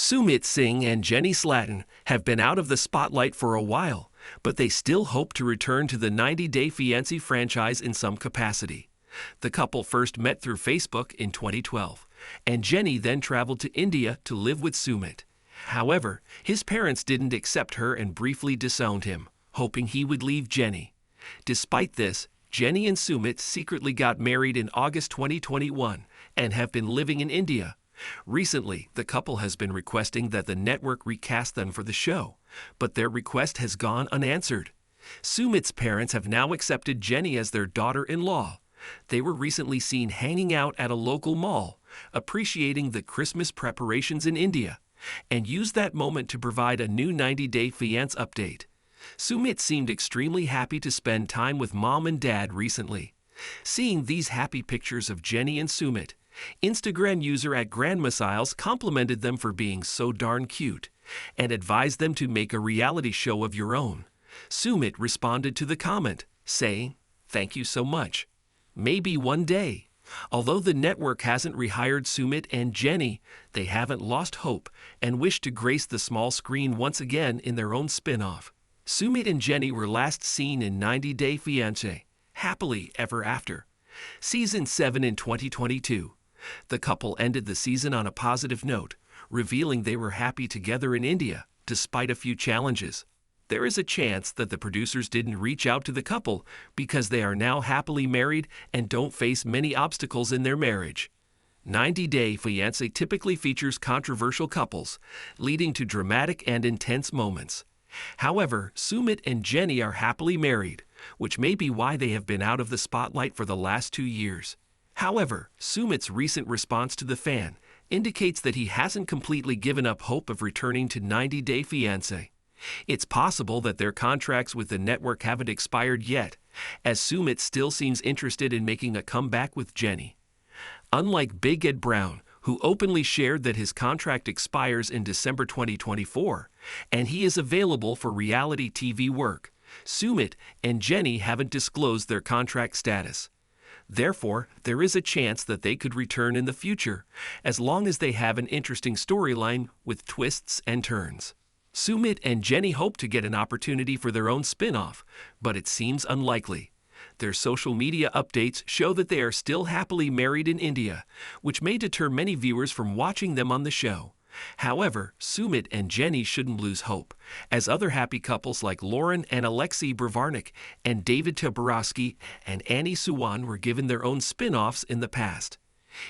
Sumit Singh and Jenny Slatten have been out of the spotlight for a while, but they still hope to return to the 90-Day Fiancé franchise in some capacity. The couple first met through Facebook in 2012, and Jenny then traveled to India to live with Sumit. However, his parents didn't accept her and briefly disowned him, hoping he would leave Jenny. Despite this, Jenny and Sumit secretly got married in August 2021 and have been living in India. Recently, the couple has been requesting that the network recast them for the show, but their request has gone unanswered. Sumit's parents have now accepted Jenny as their daughter-in-law. They were recently seen hanging out at a local mall, appreciating the Christmas preparations in India, and used that moment to provide a new 90-Day Fiancé update. Sumit seemed extremely happy to spend time with mom and dad recently. Seeing these happy pictures of Jenny and Sumit, Instagram user @GrandmaSiles complimented them for being so darn cute and advised them to make a reality show of your own. Sumit responded to the comment, saying, "Thank you so much. Maybe one day." Although the network hasn't rehired Sumit and Jenny, they haven't lost hope and wish to grace the small screen once again in their own spin-off. Sumit and Jenny were last seen in 90-Day Fiancé, Happily Ever After, Season 7 in 2022. The couple ended the season on a positive note, revealing they were happy together in India, despite a few challenges. There is a chance that the producers didn't reach out to the couple because they are now happily married and don't face many obstacles in their marriage. 90-Day Fiancé typically features controversial couples, leading to dramatic and intense moments. However, Sumit and Jenny are happily married, which may be why they have been out of the spotlight for the last 2 years. However, Sumit's recent response to the fan indicates that he hasn't completely given up hope of returning to 90-Day Fiancé. It's possible that their contracts with the network haven't expired yet, as Sumit still seems interested in making a comeback with Jenny. Unlike Big Ed Brown, who openly shared that his contract expires in December 2024, and he is available for reality TV work, Sumit and Jenny haven't disclosed their contract status. Therefore, there is a chance that they could return in the future, as long as they have an interesting storyline with twists and turns. Sumit and Jenny hope to get an opportunity for their own spin-off, but it seems unlikely. Their social media updates show that they are still happily married in India, which may deter many viewers from watching them on the show. However, Sumit and Jenny shouldn't lose hope, as other happy couples like Lauren and Alexei Bravarnik and David Tabarowski and Annie Suwan were given their own spin-offs in the past.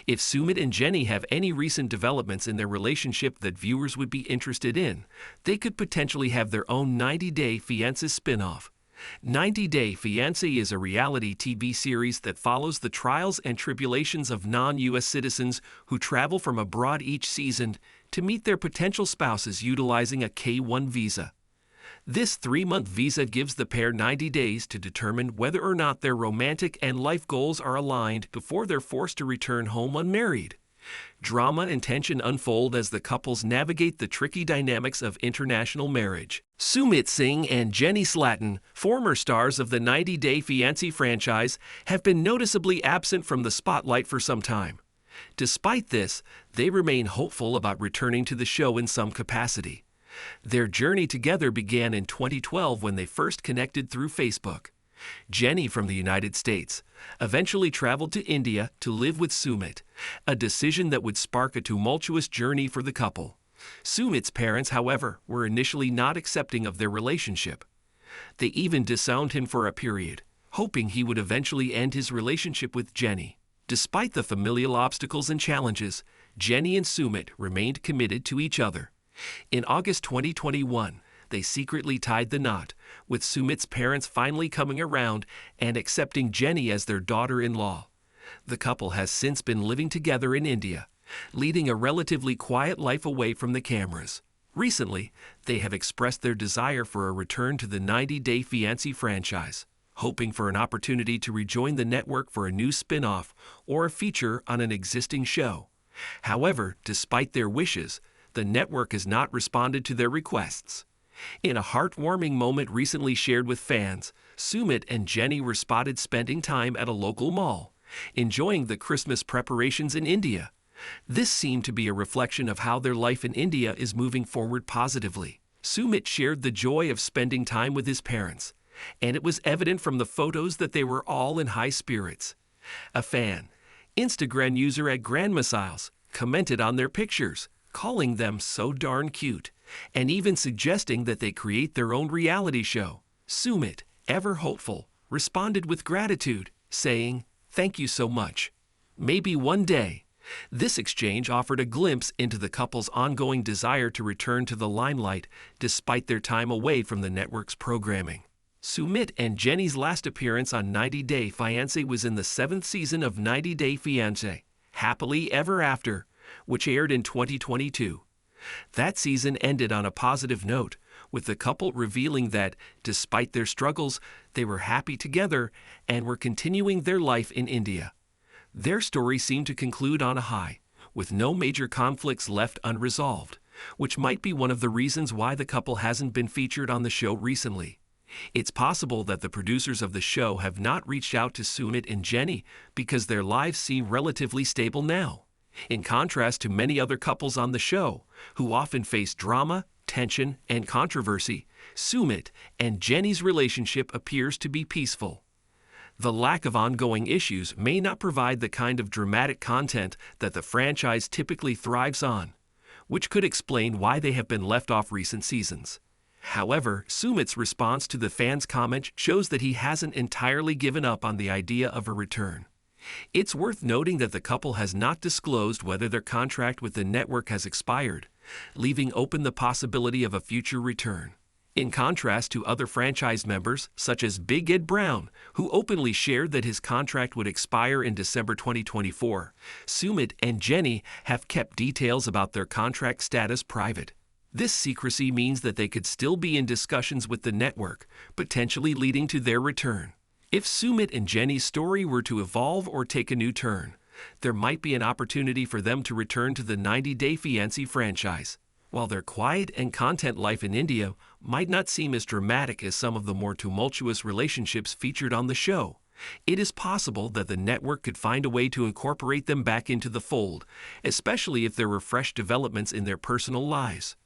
If Sumit and Jenny have any recent developments in their relationship that viewers would be interested in, they could potentially have their own 90-Day Fiancé spin-off. 90-Day Fiancé is a reality TV series that follows the trials and tribulations of non-U.S. citizens who travel from abroad each season to meet their potential spouses utilizing a K-1 visa. This 3-month visa gives the pair 90 days to determine whether or not their romantic and life goals are aligned before they're forced to return home unmarried. Drama and tension unfold as the couples navigate the tricky dynamics of international marriage. Sumit Singh and Jenny Slatten, former stars of the 90-Day Fiancé franchise, have been noticeably absent from the spotlight for some time. Despite this, they remain hopeful about returning to the show in some capacity. Their journey together began in 2012 when they first connected through Facebook. Jenny, from the United States, eventually traveled to India to live with Sumit, a decision that would spark a tumultuous journey for the couple. Sumit's parents, however, were initially not accepting of their relationship. They even disowned him for a period, hoping he would eventually end his relationship with Jenny. Despite the familial obstacles and challenges, Jenny and Sumit remained committed to each other. In August 2021, they secretly tied the knot, with Sumit's parents finally coming around and accepting Jenny as their daughter-in-law. The couple has since been living together in India, leading a relatively quiet life away from the cameras. Recently, they have expressed their desire for a return to the 90-Day Fiancé franchise, hoping for an opportunity to rejoin the network for a new spin-off or a feature on an existing show. However, despite their wishes, the network has not responded to their requests. In a heartwarming moment recently shared with fans, Sumit and Jenny were spotted spending time at a local mall, enjoying the Christmas preparations in India. This seemed to be a reflection of how their life in India is moving forward positively. Sumit shared the joy of spending time with his parents, and it was evident from the photos that they were all in high spirits. A fan, Instagram user at Grandmissiles, commented on their pictures, calling them so darn cute, and even suggesting that they create their own reality show. Sumit, ever hopeful, responded with gratitude, saying, "Thank you so much. Maybe one day." This exchange offered a glimpse into the couple's ongoing desire to return to the limelight despite their time away from the network's programming. Sumit and Jenny's last appearance on 90 Day Fiancé was in the 7th season of 90 Day Fiancé, Happily Ever After, which aired in 2022. That season ended on a positive note, with the couple revealing that, despite their struggles, they were happy together and were continuing their life in India. Their story seemed to conclude on a high, with no major conflicts left unresolved, which might be one of the reasons why the couple hasn't been featured on the show recently. It's possible that the producers of the show have not reached out to Sumit and Jenny because their lives seem relatively stable now. In contrast to many other couples on the show, who often face drama, tension, and controversy, Sumit and Jenny's relationship appears to be peaceful. The lack of ongoing issues may not provide the kind of dramatic content that the franchise typically thrives on, which could explain why they have been left off recent seasons. However, Sumit's response to the fans' comment shows that he hasn't entirely given up on the idea of a return. It's worth noting that the couple has not disclosed whether their contract with the network has expired, leaving open the possibility of a future return. In contrast to other franchise members, such as Big Ed Brown, who openly shared that his contract would expire in December 2024, Sumit and Jenny have kept details about their contract status private. This secrecy means that they could still be in discussions with the network, potentially leading to their return. If Sumit and Jenny's story were to evolve or take a new turn, there might be an opportunity for them to return to the 90 Day Fiancé franchise. While their quiet and content life in India might not seem as dramatic as some of the more tumultuous relationships featured on the show, it is possible that the network could find a way to incorporate them back into the fold, especially if there were fresh developments in their personal lives.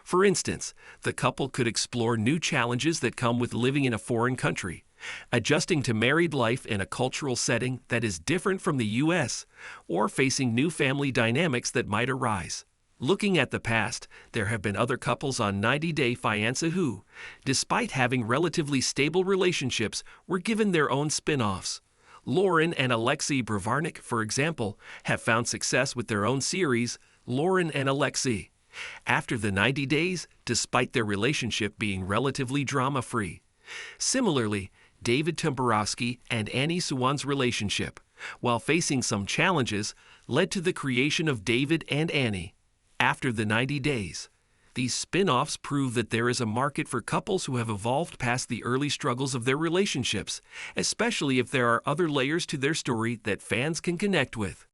For instance, the couple could explore new challenges that come with living in a foreign country, adjusting to married life in a cultural setting that is different from the U.S., or facing new family dynamics that might arise. Looking at the past, there have been other couples on 90 Day Fiancé who, despite having relatively stable relationships, were given their own spin-offs. Lauren and Alexei Bravarnik, for example, have found success with their own series, Lauren and Alexei, after the 90 days, despite their relationship being relatively drama-free. Similarly, David Tomborowski and Annie Suwan's relationship, while facing some challenges, led to the creation of David and Annie. After the 90 days, these spin-offs prove that there is a market for couples who have evolved past the early struggles of their relationships, especially if there are other layers to their story that fans can connect with.